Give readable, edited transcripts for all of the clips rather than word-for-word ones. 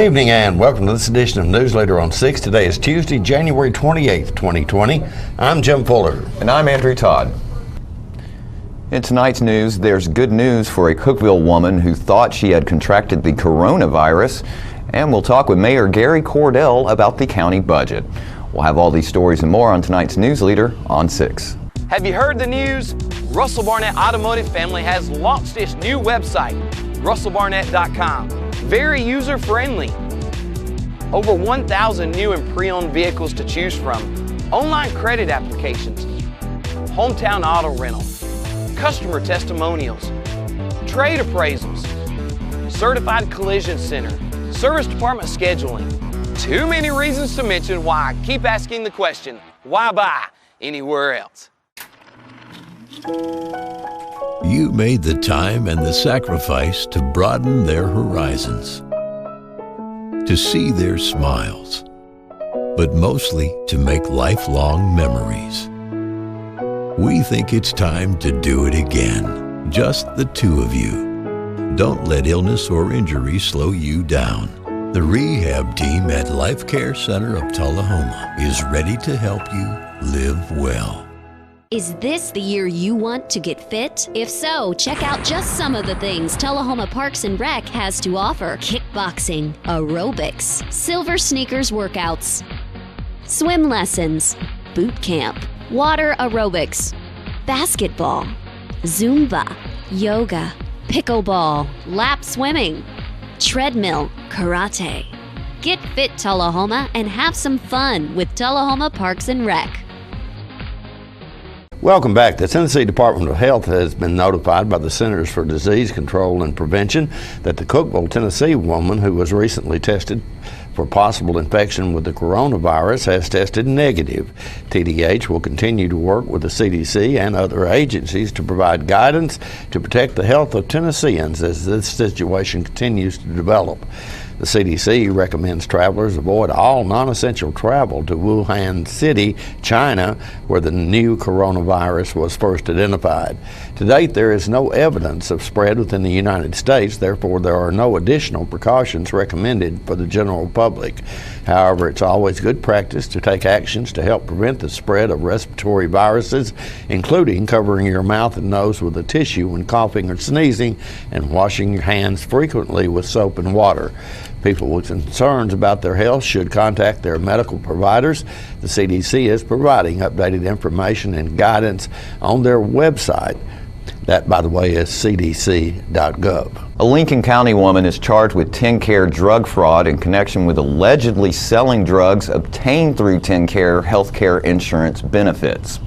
evening and welcome to this edition of Newsletter on 6. Today is Tuesday, January 28th, 2020. I'm Jim Fuller. And I'm Andrew Todd. In tonight's news, there's good news for a Cookeville woman who thought she had contracted the coronavirus. And we'll talk with Mayor Gary Cordell about the county budget. We'll have all these stories and more on tonight's News Leader on 6. Have you heard the news? Russell Barnett Automotive Family has launched its new website, russellbarnett.com. Very user-friendly. Over 1,000 new and pre-owned vehicles to choose from. Online credit applications. Hometown auto rental. Customer testimonials. Trade appraisals. Certified collision center. Service department scheduling. Too many reasons to mention why I keep asking the question, why buy anywhere else? You made the time and the sacrifice to broaden their horizons, to see their smiles, but mostly to make lifelong memories. We think it's time to do it again, just the two of you. Don't let illness or injury slow you down. The rehab team at Life Care Center of Tullahoma is ready to help you live well. Is this the year you want to get fit? If so, check out just some of the things Tullahoma Parks and Rec has to offer. Kickboxing, aerobics, silver sneakers workouts, swim lessons, boot camp, water aerobics, basketball, Zumba, yoga, pickleball, lap swimming, treadmill, karate. Get fit, Tullahoma, and have some fun with Tullahoma Parks and Rec. Welcome back. The Tennessee Department of Health has been notified by the Centers for Disease Control and Prevention that the Cookeville, Tennessee woman who was recently tested for possible infection with the coronavirus has tested negative. TDH will continue to work with the CDC and other agencies to provide guidance to protect the health of Tennesseans as this situation continues to develop. The CDC recommends travelers avoid all non-essential travel to Wuhan City, China, where the new coronavirus was first identified. To date, there is no evidence of spread within the United States, therefore there are no additional precautions recommended for the general public. However, it's always good practice to take actions to help prevent the spread of respiratory viruses, including covering your mouth and nose with a tissue when coughing or sneezing and washing your hands frequently with soap and water. People with concerns about their health should contact their medical providers. The CDC is providing updated information and guidance on their website. That, by the way, is cdc.gov. A Lincoln County woman is charged with TennCare drug fraud in connection with allegedly selling drugs obtained through TennCare healthcare insurance benefits.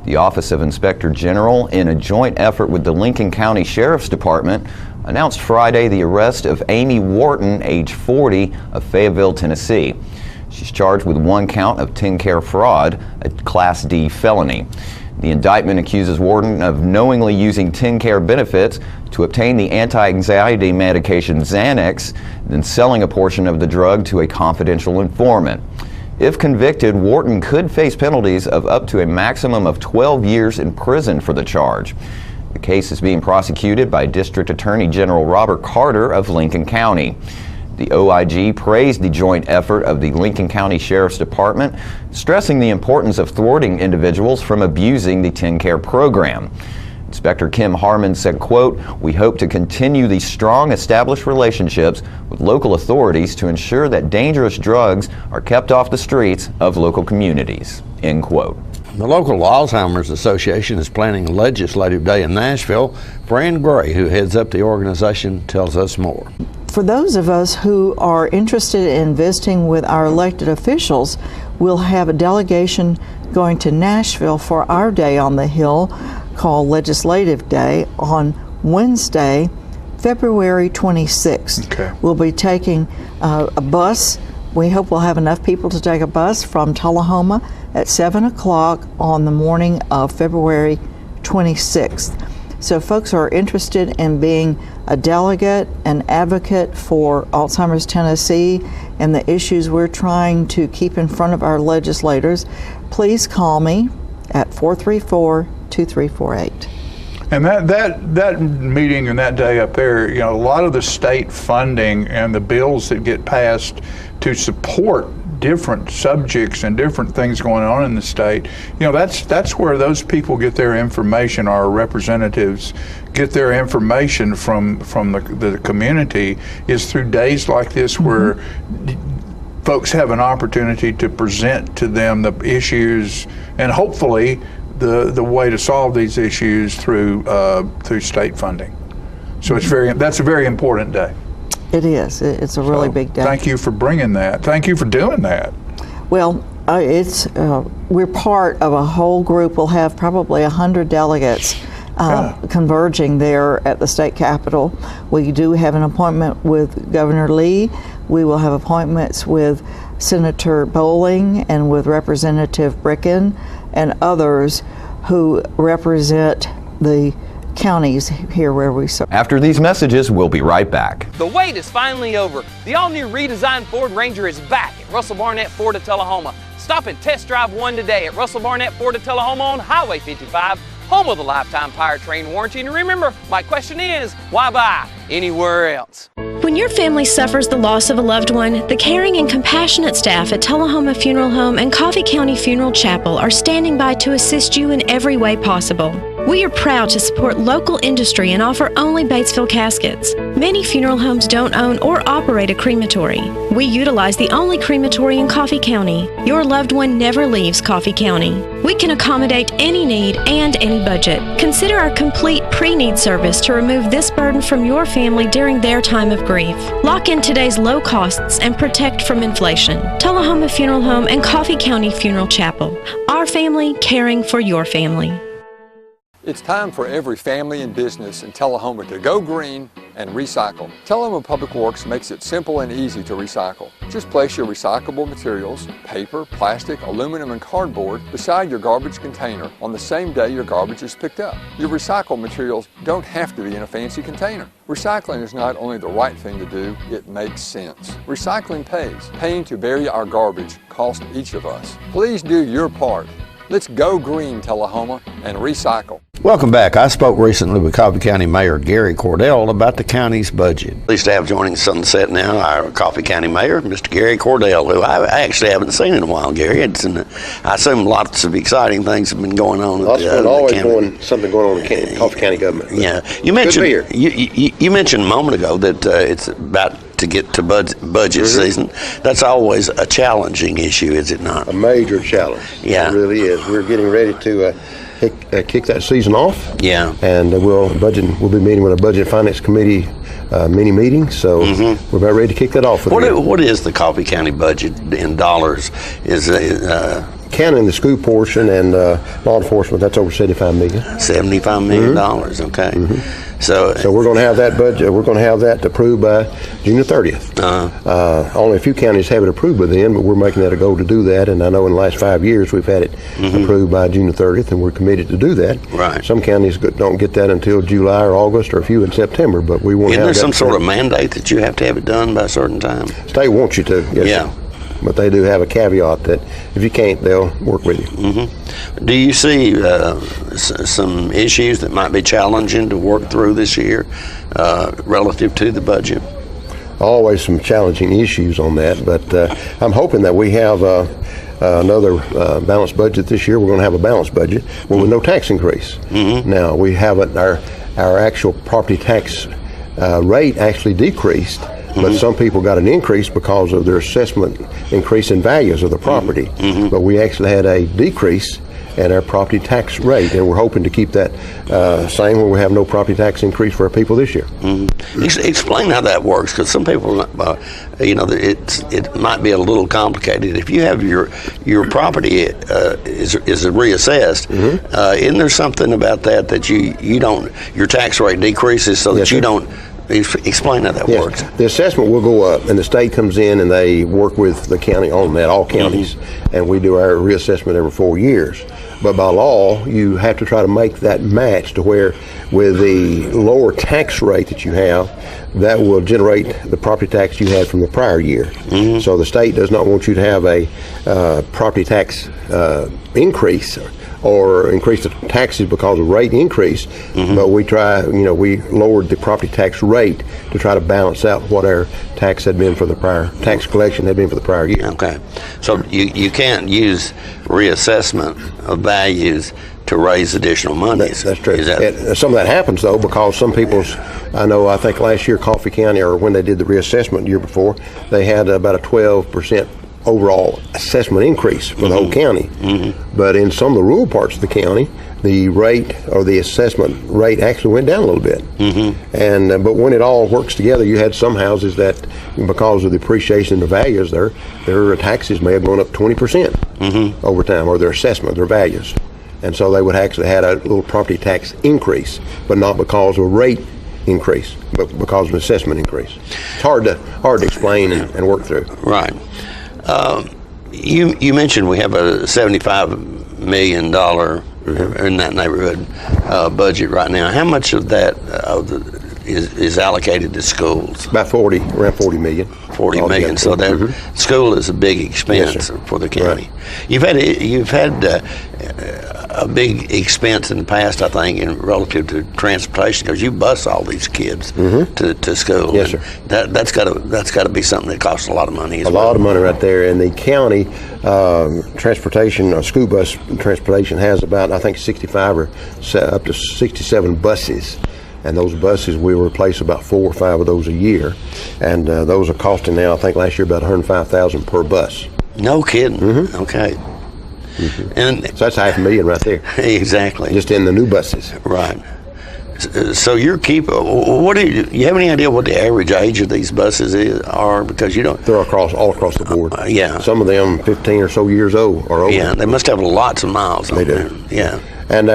The Office of Inspector General, in a joint effort with the Lincoln County Sheriff's Department, announced Friday the arrest of Amy Wharton, age 40, of Fayetteville, Tennessee. She's charged with one count of TennCare fraud, a Class D felony. The indictment accuses Wharton of knowingly using TennCare benefits to obtain the anti-anxiety medication Xanax, then selling a portion of the drug to a confidential informant. If convicted, Wharton could face penalties of up to a maximum of 12 years in prison for the charge. The case is being prosecuted by District Attorney General Robert Carter of Lincoln County. The OIG praised the joint effort of the Lincoln County Sheriff's Department, stressing the importance of thwarting individuals from abusing the TennCare program. Inspector Kim Harmon said, quote, "We hope to continue the strong established relationships with local authorities to ensure that dangerous drugs are kept off the streets of local communities," end quote. The local Alzheimer's Association is planning a legislative day in Nashville. Fran Gray, who heads up the organization, tells us more. For those of us who are interested in visiting with our elected officials, we'll have a delegation going to Nashville for our day on the Hill called Legislative Day on Wednesday, February 26th. Okay. We'll be taking a bus. We hope we'll have enough people to take a bus from Tullahoma at 7 o'clock on the morning of February 26th. So folks who are interested in being a delegate, an advocate for Alzheimer's Tennessee and the issues we're trying to keep in front of our legislators, please call me at 434-2348. And that meeting and that day up there, you know, a lot of the state funding and the bills that get passed to support different subjects and different things going on in the state, you know, that's where those people get their information. Our representatives get their information from the community, is through days like this where folks have an opportunity to present to them the issues and hopefully the way to solve these issues through state funding. So that's a very important day. It is. It's a really big day. Thank you for bringing that. Thank you for doing that. Well, we're part of a whole group. We'll have probably 100 delegates converging there at the state capitol. We do have an appointment with Governor Lee. We will have appointments with Senator Bowling and with Representative Bricken and others who represent the counties here where we serve. After these messages, we'll be right back. The wait is finally over. The all-new redesigned Ford Ranger is back at Russell Barnett Ford of Tullahoma. Stop and test drive one today at Russell Barnett Ford of Tullahoma on Highway 55, home of the lifetime powertrain warranty. And remember, my question is, why buy anywhere else? When your family suffers the loss of a loved one, the caring and compassionate staff at Tullahoma Funeral Home and Coffee County Funeral Chapel are standing by to assist you in every way possible. We are proud to support local industry and offer only Batesville caskets. Many funeral homes don't own or operate a crematory. We utilize the only crematory in Coffee County. Your loved one never leaves Coffee County. We can accommodate any need and any budget. Consider our complete pre-need service to remove this burden from your family during their time of grief. Lock in today's low costs and protect from inflation. Tullahoma Funeral Home and Coffee County Funeral Chapel. Our family caring for your family. It's time for every family and business in Tullahoma to go green and recycle. Tullahoma Public Works makes it simple and easy to recycle. Just place your recyclable materials, paper, plastic, aluminum, and cardboard beside your garbage container on the same day your garbage is picked up. Your recycled materials don't have to be in a fancy container. Recycling is not only the right thing to do, it makes sense. Recycling pays. Paying to bury our garbage costs each of us. Please do your part. Let's go green, Tullahoma, and recycle. Welcome back. I spoke recently with Coffee County Mayor Gary Cordell about the county's budget. Pleased to have joining us on the set now our Coffee County Mayor, Mr. Gary Cordell, who I actually haven't seen in a while, Gary. I assume lots of exciting things have been going on. Something going on in Coffee County government. Yeah, you mentioned you mentioned a moment ago that it's about to get to budget season. That's always a challenging issue, is it not? A major challenge. Yeah, it really is. We're getting ready to kick that season off. Yeah, and we'll be meeting with a Budget and Finance Committee mini meeting. So we're about ready to kick that off. What is the Coffee County budget in dollars? Is counting the school portion and law enforcement, that's over $75 million. $75 million. Okay. So we're going to have that budget. We're going to have that approved by June the 30th. Only a few counties have it approved by then, but we're making that a goal to do that. And I know in the last 5 years we've had it approved by June the 30th, and we're committed to do that. Right. Some counties don't get that until July or August, or a few in September. But we want to have that. Isn't there some sort of mandate that you have to have it done by a certain time? State wants you to. Yes, yeah. Sir. But they do have a caveat that if you can't, they'll work with you. Do you see some issues that might be challenging to work through this year relative to the budget? Always some challenging issues on that, but I'm hoping that we have another balanced budget this year. We're going to have a balanced budget with no tax increase. Now, we haven't, our actual property tax rate actually decreased. But some people got an increase because of their assessment increase in values of the property. But we actually had a decrease in our property tax rate, and we're hoping to keep that same where we have no property tax increase for our people this year. Explain how that works, because some people, it might be a little complicated. If you have your property is reassessed, isn't there something about that you don't, your tax rate decreases so that you don't? Explain how that works. The assessment will go up, and the state comes in and they work with the county on that, all counties, and we do our reassessment every 4 years. But by law, you have to try to make that match to where with the lower tax rate that you have, that will generate the property tax you had from the prior year. So the state does not want you to have a property tax increase or increase the taxes because of rate increase, but we try, we lowered the property tax rate to try to balance out what our tax had been for the prior, tax collection had been for the prior year. Okay. So you can't use reassessment of values to raise additional monies. That's true. Is that, Some of that happens though because some people's, I think last year Coffee County, or when they did the reassessment the year before, they had about a 12% overall assessment increase for the whole county. But in some of the rural parts of the county, the rate or the assessment rate actually went down a little bit. And but when it all works together, you had some houses that, because of the appreciation in the values, their taxes may have gone up 20% over time, or their assessment, their values. And so they would actually had a little property tax increase, but not because of a rate increase, but because of an assessment increase. It's hard to explain and work through. Right. You mentioned we have a $75 million in that neighborhood budget right now. How much of that is allocated to schools? About around 40 million. 40 million. So that school is a big expense for the county. Right. You've had a big expense in the past, I think, in relative to transportation, because you bus all these kids to school. Yes, sir. That's got to be something that costs a lot of money. A lot of money right there. And the county transportation, or school bus transportation, has about, I think, 65 or up to 67 buses. And those buses, we replace about 4 or 5 of those a year, and those are costing now, I think last year, about $105,000 per bus. No kidding. Okay. And so that's $500,000 right there. Exactly. Just in the new buses. Right. So you you have any idea what the average age of these buses are? Because you don't. They're all across the board. Yeah. Some of them 15 or so years old or older. Yeah, they must have lots of miles. They do. There. Yeah. And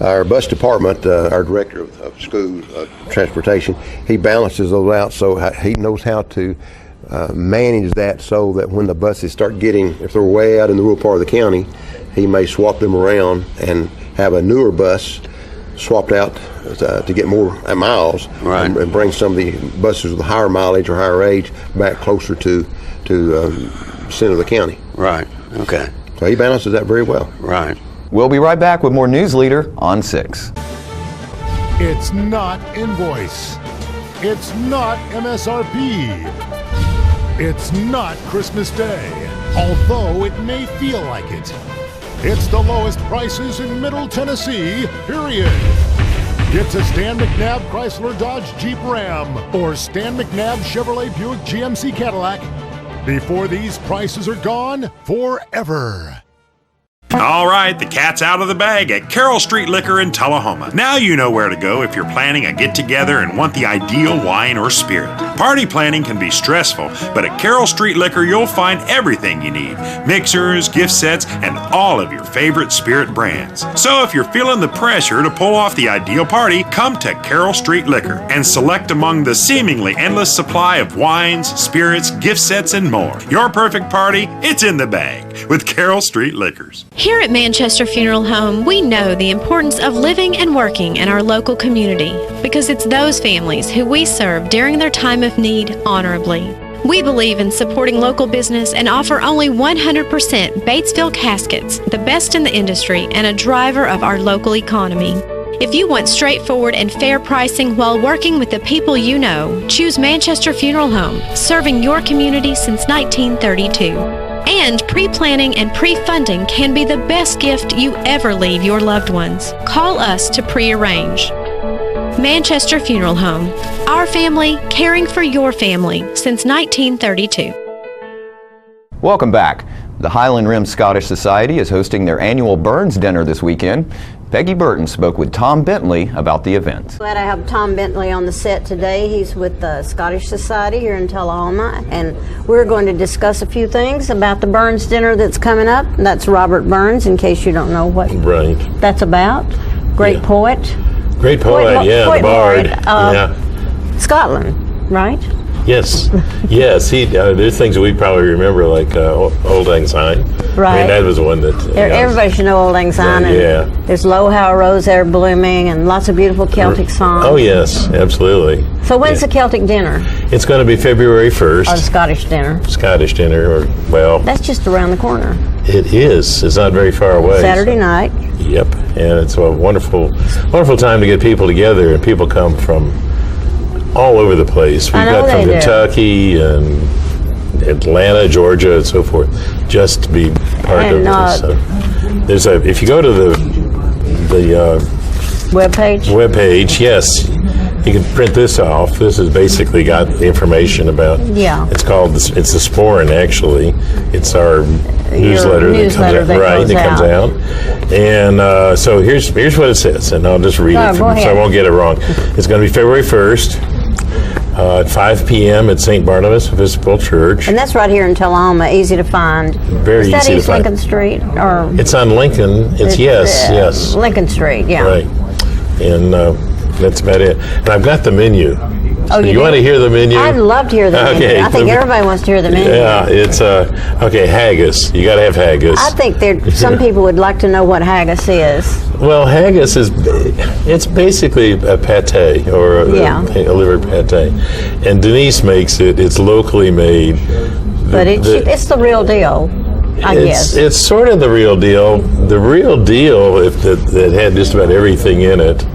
our bus department, our director of school transportation, he balances those out, so he knows how to manage that, so that when the buses start if they're way out in the rural part of the county, he may swap them around and have a newer bus swapped out to get more miles, and bring some of the buses with higher mileage or higher age back closer to center of the county. Right. Okay. So he balances that very well. Right. We'll be right back with more News Leader on 6. It's not invoice. It's not MSRP. It's not Christmas Day, although it may feel like it. It's the lowest prices in Middle Tennessee, period. It's a Stan McNabb Chrysler Dodge Jeep Ram or Stan McNabb Chevrolet Buick GMC Cadillac before these prices are gone forever. All right, the cat's out of the bag at Carroll Street Liquor in Tullahoma. Now you know where to go if you're planning a get-together and want the ideal wine or spirit. Party planning can be stressful, but at Carroll Street Liquor you'll find everything you need. Mixers, gift sets, and all of your favorite spirit brands. So if you're feeling the pressure to pull off the ideal party, come to Carroll Street Liquor and select among the seemingly endless supply of wines, spirits, gift sets, and more. Your perfect party, it's in the bag with Carroll Street Liquors. Here at Manchester Funeral Home, we know the importance of living and working in our local community because it's those families who we serve during their time of need honorably. We believe in supporting local business and offer only 100% Batesville caskets, the best in the industry and a driver of our local economy. If you want straightforward and fair pricing while working with the people you know, choose Manchester Funeral Home, serving your community since 1932. And pre-planning and pre-funding can be the best gift you ever leave your loved ones. Call us to pre-arrange. Manchester Funeral Home. Our family, caring for your family since 1932. Welcome back. The Highland Rim Scottish Society is hosting their annual Burns Dinner this weekend. Peggy Burton spoke with Tom Bentley about the event. Glad I have Tom Bentley on the set today. He's with the Scottish Society here in Tullahoma, and we're going to discuss a few things about the Burns Dinner that's coming up. That's Robert Burns, in case you don't know what that's about. Great poet. Great poet, the bard. Scotland, right? Yes, yes. There's things that we probably remember, like Old Lang Syne. Right. I mean, that was one that. Everybody should know Old Lang Syne. Yeah. There's Lo How a Rose There Blooming, and lots of beautiful Celtic songs. Oh yes, absolutely. So when's the Celtic dinner? It's going to be February 1st. Or the Scottish dinner? Scottish dinner, or well. That's just around the corner. It is. It's not very far away. Saturday night. Yep, and it's a wonderful, wonderful time to get people together, and people come from all over the place. We've got from Kentucky and Atlanta, Georgia, and so forth, just to be part of this. There's if you go to the webpage, yes, you can print this off. This has basically got the information about. Yeah. It's called it's the Sporran, actually. It's our newsletter that comes out. And so here's what it says, and I'll just read it so I won't get it wrong. It's going to be February 1st. At 5 p.m. at St. Barnabas Episcopal Church. And that's right here in Tullahoma, easy to find. Very easy to find. Is that East Lincoln Street? Or it's on Lincoln. It's yes. Lincoln Street, yeah. Right. And that's about it. And I've got the menu. Oh, you want to hear the menu? I'd love to hear the menu. I think everybody wants to hear the menu. Yeah, it's haggis. You got to have haggis. I think some people would like to know what haggis is. Well, haggis it's basically a pate or a liver pate, and Denise makes it. It's locally made. But it's the real deal. I guess it's sort of the real deal. The real deal, that had just about everything in it,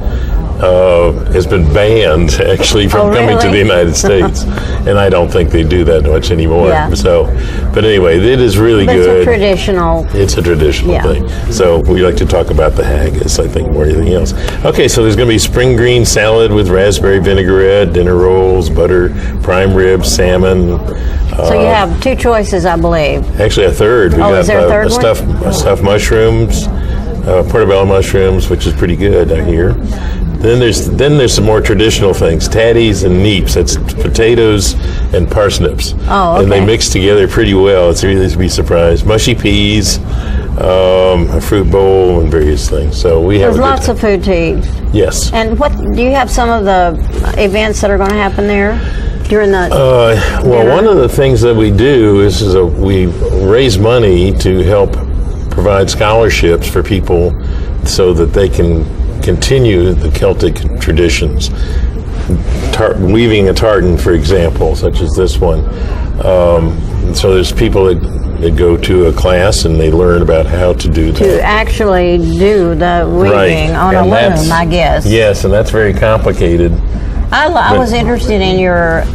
has been banned actually from coming to the United States, and I don't think they do that much anymore. Yeah. So, but anyway, it is really good. It's a traditional. It's a traditional thing. So we like to talk about the haggis, I think, more than anything else. Okay, so there's going to be spring green salad with raspberry vinaigrette, dinner rolls, butter, prime rib, salmon. So you have two choices, I believe. Actually, a third. We got is there a third stuffed mushrooms, portobello mushrooms, which is pretty good, I hear. Then there's some more traditional things, tatties and neeps. That's potatoes and parsnips. Oh, okay. And they mix together pretty well. It's really to be surprised. Mushy peas, a fruit bowl, and various things. So there's lots of food to eat. Yes. And what do you have some of the events that are going to happen there during the? Well, one of the things that we do is we raise money to help provide scholarships for people so that they can continue the Celtic traditions. Weaving a tartan, for example, such as this one. So there's people that go to a class and they learn about how to do that. To actually do the weaving on a loom, I guess. Yes, and that's very complicated. I was interested in your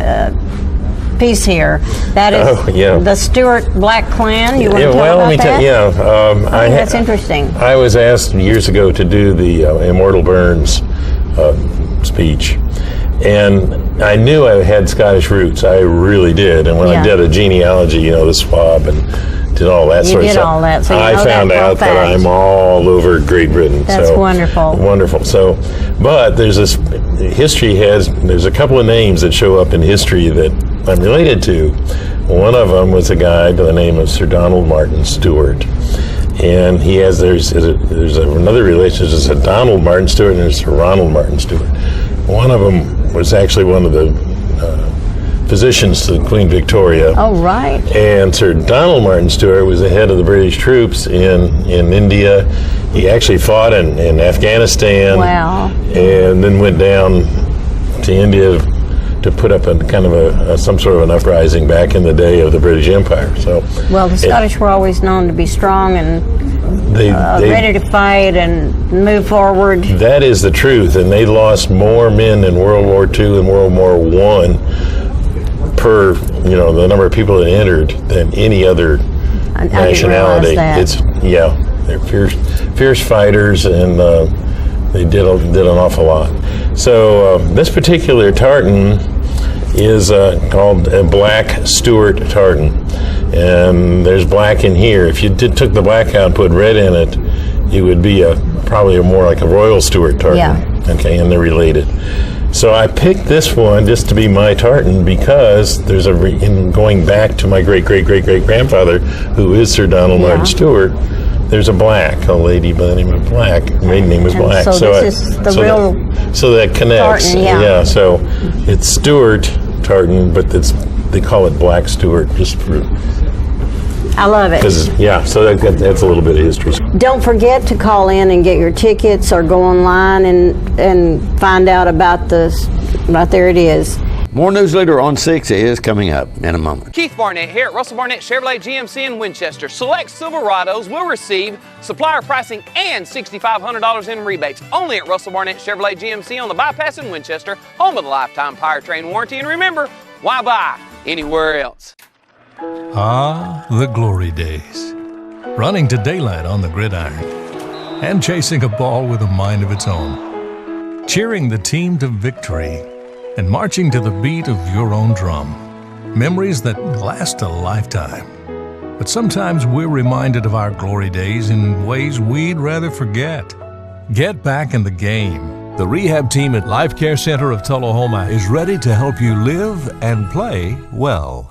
piece here. That is the Stuart Black Clan. You want to tell about that? That's interesting. I was asked years ago to do the Immortal Burns speech, and I knew I had Scottish roots. I really did. And when I did a genealogy, the swab and did all that sort of stuff, all that, so I found out that I'm all over Great Britain. That's wonderful. Wonderful. So, but there's a couple of names that show up in history that I'm related to. One of them was a guy by the name of Sir Donald Martin Stewart, and there's another relation. There's a Donald Martin Stewart and there's Sir Ronald Martin Stewart. One of them was actually one of the physicians to Queen Victoria. Oh, right. And Sir Donald Martin Stewart was the head of the British troops in India. He actually fought in Afghanistan. Wow. And then went down to India to put up some sort of an uprising back in the day of the British Empire. So, well, the Scottish were always known to be strong and ready to fight and move forward. That is the truth, and they lost more men in World War II and World War I per the number of people that entered than any other nationality. They're fierce fighters, and they did an awful lot. So this particular tartan is called a black Stuart tartan, and there's black in here. If you took the black out and put red in it, it would be probably more like a Royal Stuart tartan. Yeah. Okay, and they're related. So I picked this one just to be my tartan because there's in going back to my great-great-great-great-grandfather, who is Sir Donald Martin Stewart. There's a lady by the name of Black. Her maiden name was Black. So this is the real so that connects. Tartan, So it's Stuart tartan, but they call it Black Stewart just for. I love it. Yeah, so that's a little bit of history. Don't forget to call in and get your tickets, or go online and find out about this. Right there it is. More News Leader on 6 is coming up in a moment. Keith Barnett here at Russell Barnett Chevrolet GMC in Winchester. Select Silverados will receive supplier pricing and $6,500 in rebates only at Russell Barnett Chevrolet GMC on the bypass in Winchester, home of the lifetime powertrain warranty. And remember, why buy anywhere else? Ah, the glory days. Running to daylight on the gridiron and chasing a ball with a mind of its own. Cheering the team to victory and marching to the beat of your own drum. Memories that last a lifetime. But sometimes we're reminded of our glory days in ways we'd rather forget. Get back in the game. The rehab team at Life Care Center of Tullahoma is ready to help you live and play well.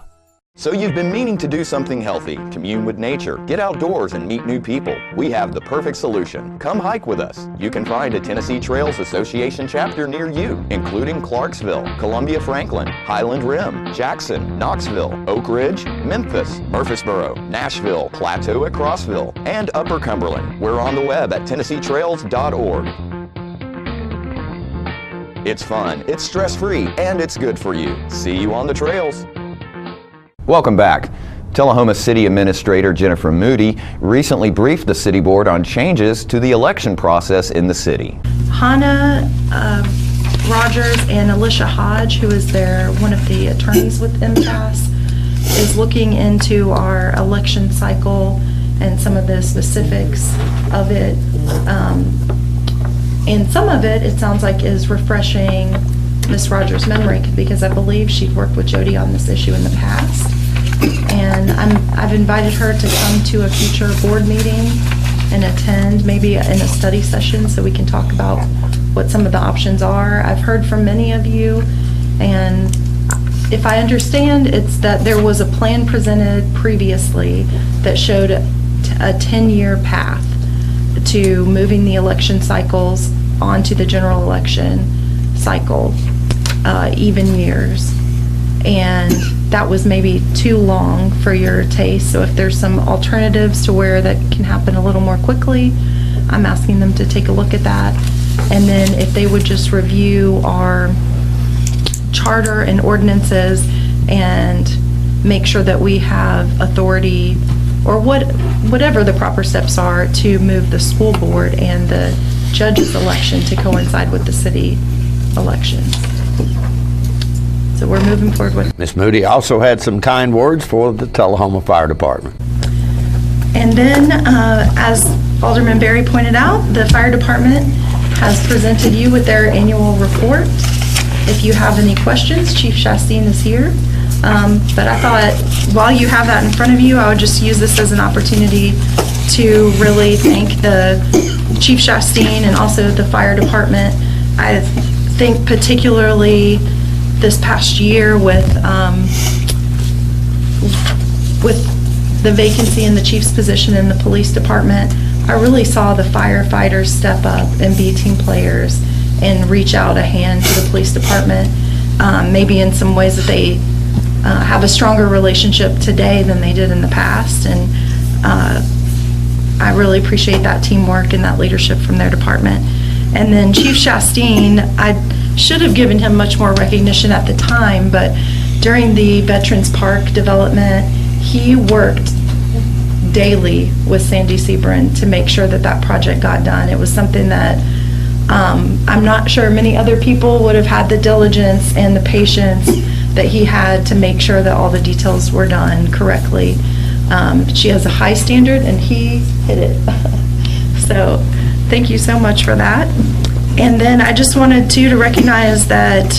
So you've been meaning to do something healthy, commune with nature, get outdoors and meet new people. We have the perfect solution. Come hike with us. You can find a Tennessee Trails Association chapter near you, including Clarksville, Columbia Franklin, Highland Rim, Jackson, Knoxville, Oak Ridge, Memphis, Murfreesboro, Nashville, Plateau at Crossville, and Upper Cumberland. We're on the web at TennesseeTrails.org. It's fun, it's stress-free, and it's good for you. See you on the trails. Welcome back. Tullahoma City Administrator Jennifer Moody recently briefed the City Board on changes to the election process in the city. Hannah Rogers and Alicia Hodge, who is one of the attorneys with MTAS, is looking into our election cycle and some of the specifics of it. And some of it sounds like, is refreshing Ms. Rogers' memory, because I believe she'd worked with Jody on this issue in the past. And I've invited her to come to a future board meeting and attend maybe in a study session so we can talk about what some of the options are. I've heard from many of you, and if I understand, it's that there was a plan presented previously that showed a 10-year path to moving the election cycles onto the general election cycle, even years. And that was maybe too long for your taste. So if there's some alternatives to where that can happen a little more quickly, I'm asking them to take a look at that. And then if they would just review our charter and ordinances and make sure that we have authority, or whatever the proper steps are, to move the school board and the judge's election to coincide with the city elections. So we're moving forward with. Ms. Moody also had some kind words for the Tullahoma Fire Department. And then, as Alderman Berry pointed out, the fire department has presented you with their annual report. If you have any questions, Chief Chastain is here. But I thought, while you have that in front of you, I would just use this as an opportunity to really thank the Chief Chastain and also the fire department. I think particularly this past year with the vacancy in the chief's position in the police department, I really saw the firefighters step up and be team players and reach out a hand to the police department, maybe in some ways that they have a stronger relationship today than they did in the past. And I really appreciate that teamwork and that leadership from their department. And then Chief Chastain, I should have given him much more recognition at the time, but during the Veterans Park development, he worked daily with Sandy Sebrin to make sure that that project got done. It was something that I'm not sure many other people would have had the diligence and the patience that he had to make sure that all the details were done correctly. She has a high standard, and he hit it. So thank you so much for that. And then I just wanted to recognize that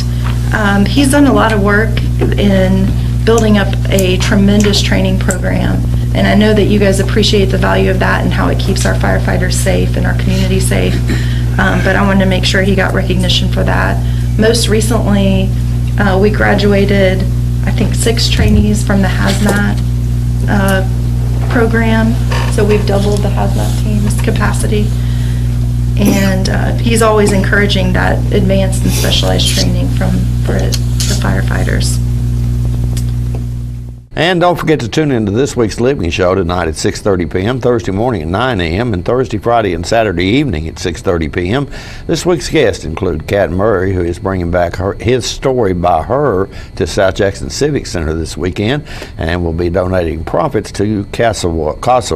he's done a lot of work in building up a tremendous training program. And I know that you guys appreciate the value of that and how it keeps our firefighters safe and our community safe. But I wanted to make sure he got recognition for that. Most recently, we graduated, I think, 6 trainees from the hazmat program. So we've doubled the hazmat team's capacity. And he's always encouraging that advanced and specialized training for the firefighters. And don't forget to tune into this week's Living Show tonight at 6:30 p.m., Thursday morning at 9 a.m., and Thursday, Friday, and Saturday evening at 6:30 p.m. This week's guests include Kat Murray, who is bringing back his story by her to South Jackson Civic Center this weekend, and will be donating profits to Casa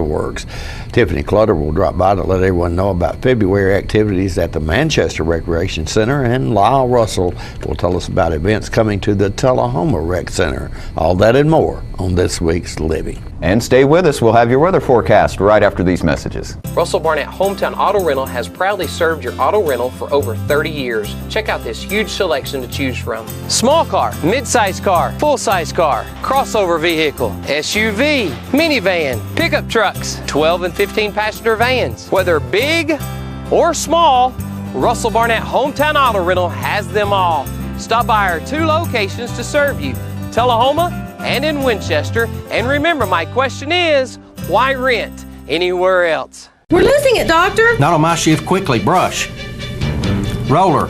Works. Tiffany Clutter will drop by to let everyone know about February activities at the Manchester Recreation Center, and Lyle Russell will tell us about events coming to the Tullahoma Rec Center. All that and more on this week's Living. And stay with us. We'll have your weather forecast right after these messages. Russell Barnett Hometown Auto Rental has proudly served your auto rental for over 30 years. Check out this huge selection to choose from. Small car, mid-size car, full-size car, crossover vehicle, SUV, minivan, pickup trucks, 12 and 15 passenger vans. Whether big or small, Russell Barnett Hometown Auto Rental has them all. Stop by our 2 locations to serve you, Tullahoma and in Winchester. And remember, my question is, why rent anywhere else? We're losing it, Doctor. Not on my shift. Quickly, brush. Roller.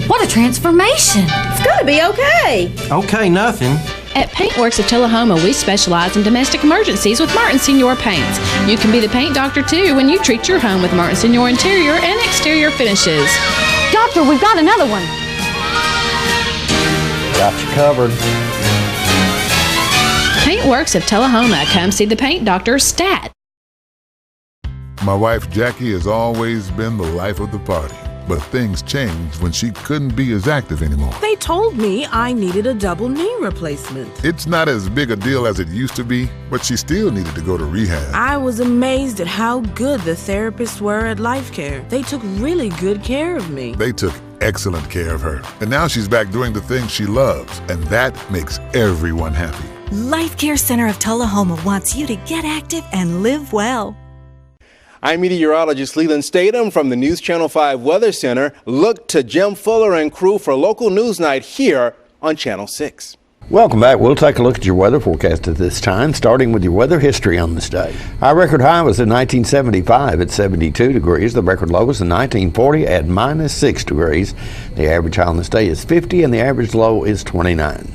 What a transformation. It's gotta be okay. Okay, nothing. At Paintworks of Tullahoma, we specialize in domestic emergencies with Martin Senior Paints. You can be the paint doctor too when you treat your home with Martin Senior interior and exterior finishes. Doctor, we've got another one. Got you covered. Paintworks of Tullahoma. Come see the paint doctor, Stat. My wife Jackie has always been the life of the party, but things changed when she couldn't be as active anymore. They told me I needed a double knee replacement. It's not as big a deal as it used to be, but she still needed to go to rehab. I was amazed at how good the therapists were at Life Care. They took really good care of me. They took excellent care of her, and now she's back doing the things she loves, and that makes everyone happy. Life Care Center of Tullahoma wants you to get active and live well. I'm meteorologist Leland Statham from the News Channel 5 Weather Center. Look to Jim Fuller and crew for local news night here on Channel 6. Welcome back. We'll take a look at your weather forecast at this time, starting with your weather history on this day. Our record high was in 1975 at 72 degrees. The record low was in 1940 at -6 degrees. The average high on this day is 50 and the average low is 29.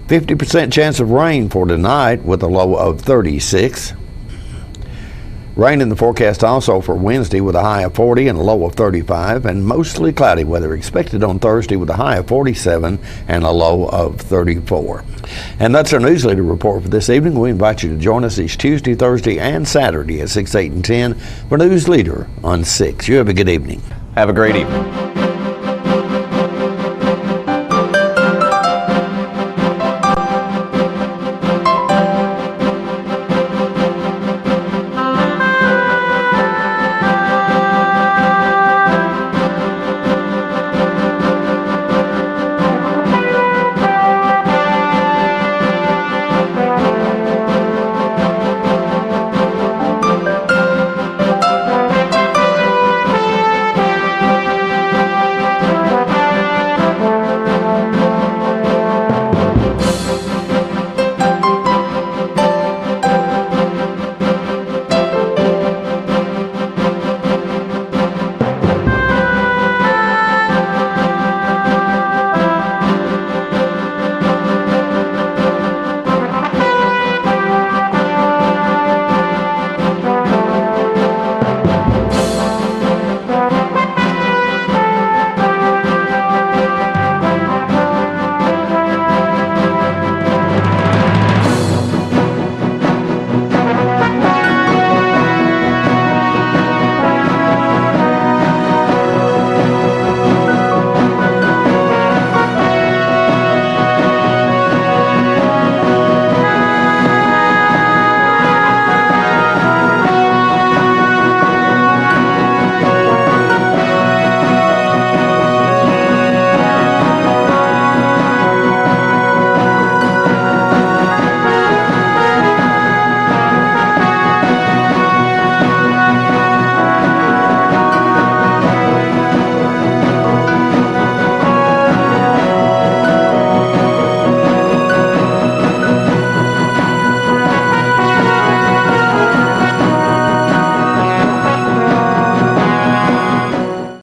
50% chance of rain for tonight with a low of 36. Rain in the forecast also for Wednesday with a high of 40 and a low of 35, and mostly cloudy weather expected on Thursday with a high of 47 and a low of 34. And that's our newsletter report for this evening. We invite you to join us each Tuesday, Thursday, and Saturday at 6, 8, and 10 for News Leader on 6. You have a good evening. Have a great evening.